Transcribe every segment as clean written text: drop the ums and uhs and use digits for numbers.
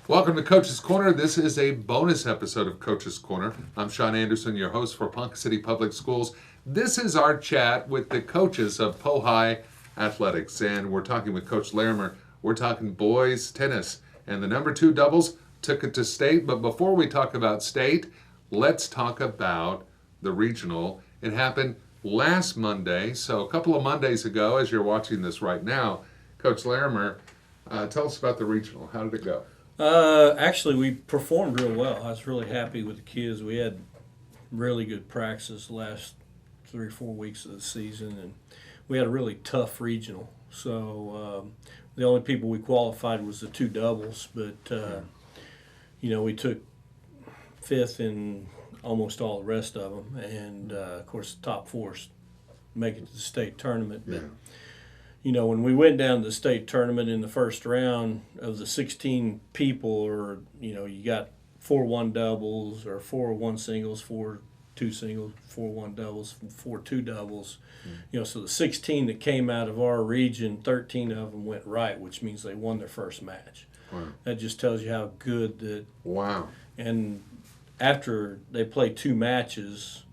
Welcome to Coach's Corner. This is a bonus episode of Coach's Corner. I'm Sean Anderson, your host for Ponca City Public Schools. This is our chat with the coaches of High Athletics, and we're talking with Coach Larimer. We're talking boys tennis, and the number 2 doubles took it to state. But before we talk about state, let's talk about the regional. It happened last Monday, so a couple of Mondays ago, as you're watching this right now. Coach Larimer, tell us about the regional. How did it go? Actually, we performed real well. I was really happy with the kids. We had really good practices the last 3 or 4 weeks of the season, and we had a really tough regional. So the only people we qualified was the 2 doubles, but we took 5th in almost all the rest of them, and of course the top 4 make it to the state tournament. But, when we went down to the state tournament in the first round, of the 16 people, or you got 4 1 doubles, or 4 1 singles, 4 2 singles, 4 1 doubles, 4 2 doubles. So the 16 that came out of our region, 13 of them went right, which means they won their first match. Wow. That just tells you how good that. Wow. And after they play 2 matches,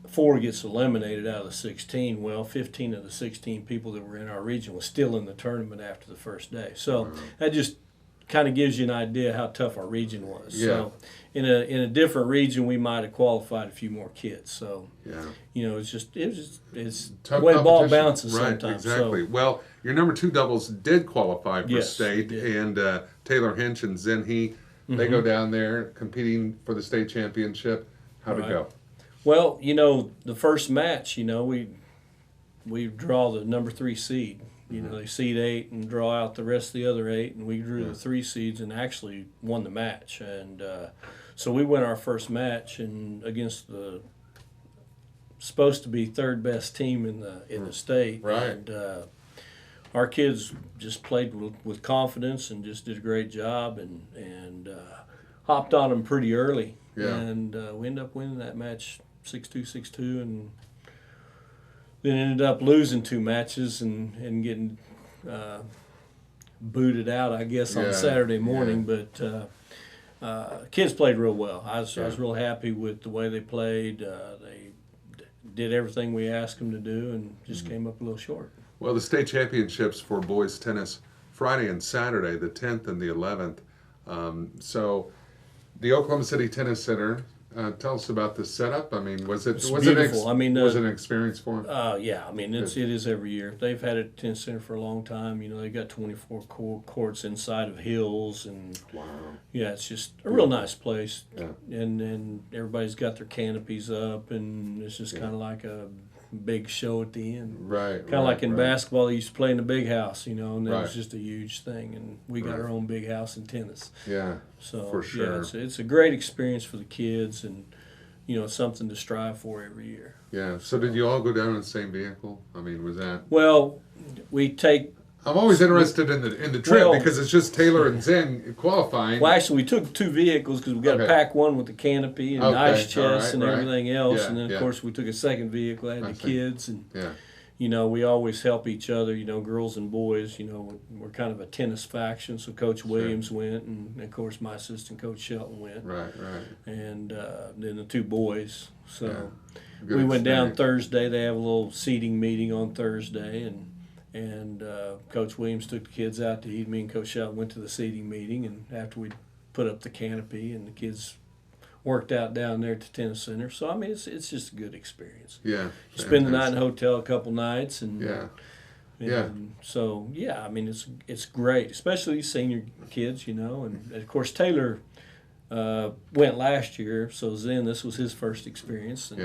4 gets eliminated out of the 16. Well, 15 of the 16 people that were in our region was still in the tournament after the first day. So that just kind of gives you an idea how tough our region was. Yeah. So in a different region, we might have qualified a few more kids. So it's tough the way the ball competition. bounces right, sometimes. Exactly. So, well, your number 2 doubles did qualify for Yes, state, they did. and Taylor Hinch and Zen they go down there competing for the state championship. How'd it go? Well, the first match, we draw the number 3 seed. They seed 8 and draw out the rest of the other 8, and we drew the 3 seeds and actually won the match. And so we won our first match and against the supposed to be 3rd best team in the state. Right. And our kids just played with confidence and just did a great job and hopped on them pretty early. Yeah. And we ended up winning that match 6-2, 6-2, and then ended up losing 2 matches and getting booted out, I guess, on Saturday morning. But kids played real well. I was real happy with the way they played. They did everything we asked them to do and just came up a little short. Well, the state championships for boys tennis Friday and Saturday, the 10th and the 11th. So the Oklahoma City Tennis Center. Tell us about the setup. I mean, was it beautiful? Was it an experience for them? Yeah. I mean, it is every year. They've had a tennis center for a long time. They got 24 courts inside of hills, and Wow. yeah, it's just a real nice place. Yeah. And everybody's got their canopies up, and it's just kind of like a big show at the end. Right. Kind of like in basketball, they used to play in the big house, and that Right. was just a huge thing. And we got our own big house in tennis. Yeah. So for sure. yeah, it's a great experience for the kids, and it's something to strive for every year. Yeah. So did you all go down in the same vehicle? I mean, was that? Well, we take. I'm always interested in the trip Well, because it's just Taylor and Zen qualifying. Well, actually, we took 2 vehicles because we got to pack one with the canopy and ice chest and everything else, and then of course we took a second vehicle that had the kids, and we always help each other. Girls and boys. We're kind of a tennis faction. So Coach Williams went, and of course my assistant Coach Shelton went. Right. And then the 2 boys. So Good we went down experience. Thursday. They have a little seating meeting on Thursday, and Coach Williams took the kids out to eat. Me and Coach Shelton went to the seating meeting, and after we put up the canopy, and the kids worked out down there at the tennis center. So I mean, it's just a good experience. Yeah. You spend the night in a hotel a couple nights, and Yeah. So I mean, it's great, especially these senior kids, and of course Taylor went last year, so Zen, this was his first experience, and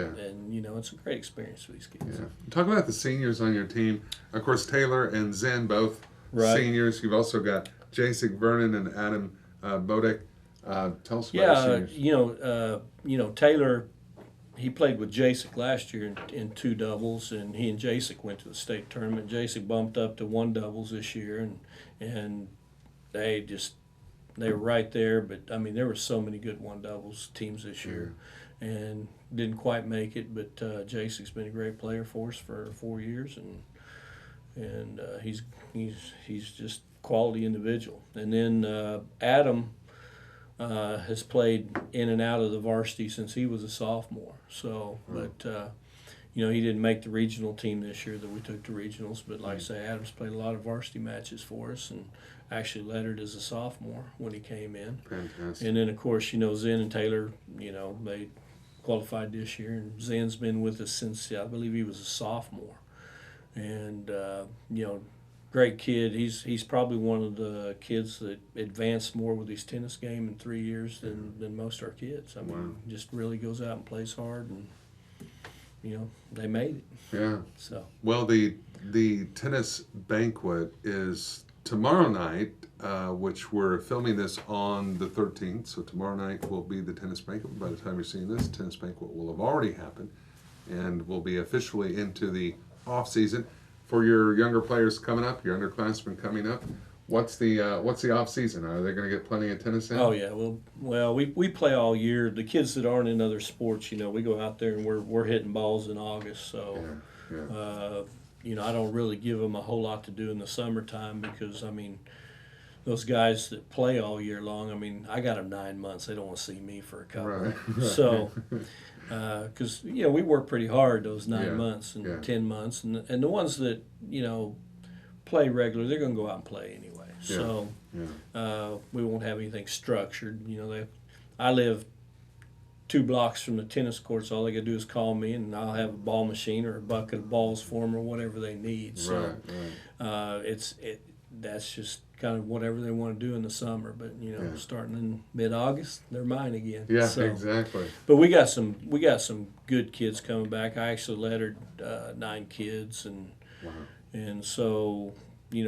it's a great experience for these kids. Yeah. Talk about the seniors on your team. Of course, Taylor and Zen both seniors. You've also got Jasek Vernon and Adam Bodek. Tell us about the seniors. Taylor, he played with Jasek last year in 2 doubles, and he and Jasek went to the state tournament. Jasek bumped up to 1 doubles this year, and they were right there. But I mean, there were so many good 1 doubles teams this year, and didn't quite make it. But Jasek's been a great player for us for 4 years, and he's just quality individual. And then Adam has played in and out of the varsity since he was a sophomore. So, but he didn't make the regional team this year that we took to regionals. But like I say, Adam's played a lot of varsity matches for us, and actually lettered as a sophomore when he came in. Fantastic. And then of course, Zen and Taylor, they qualified this year, and Zen's been with us since I believe he was a sophomore. And great kid. He's probably one of the kids that advanced more with his tennis game in 3 years than most of our kids. I mean, just really goes out and plays hard, and they made it. Yeah. So well, the tennis banquet is tomorrow night, which we're filming this on the 13th. So tomorrow night will be the tennis banquet. By the time you're seeing this, tennis banquet will have already happened, and we'll be officially into the off season. For your younger players coming up, your underclassmen coming up, what's the off season? Are they going to get plenty of tennis in? Oh yeah, well we play all year. The kids that aren't in other sports, we go out there and we're hitting balls in August. So, I don't really give them a whole lot to do in the summertime because those guys that play all year long. I got them 9 months. They don't want to see me for a couple. Right. So. Because we work pretty hard those 9 months and 10 months, and the ones that play regular, they're going to go out and play anyway. So we won't have anything structured. I live 2 blocks from the tennis courts. All they got to do is call me, and I'll have a ball machine or a bucket of balls for them or whatever they need. So that's just kind of whatever they want to do in the summer. But starting in mid-August, they're mine again. Yeah, so, exactly. But we got some good kids coming back. I actually lettered 9 kids, and so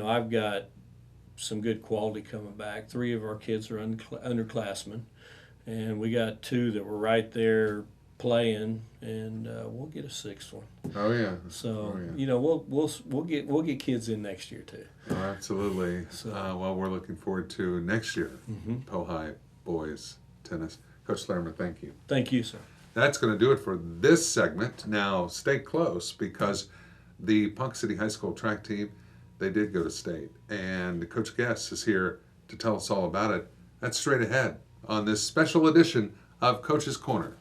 I've got some good quality coming back. 3 of our kids are underclassmen, and we got 2 that were right there playing, and we'll get a 6th one. Oh yeah. So we'll get kids in next year too. Oh, absolutely. So, well, we're looking forward to next year. Pohai boys tennis. Coach Larimer, thank you. Thank you, sir. That's going to do it for this segment. Now stay close because the Ponca City High School track team, they did go to state, and Coach Guess is here to tell us all about it. That's straight ahead on this special edition of Coach's Corner.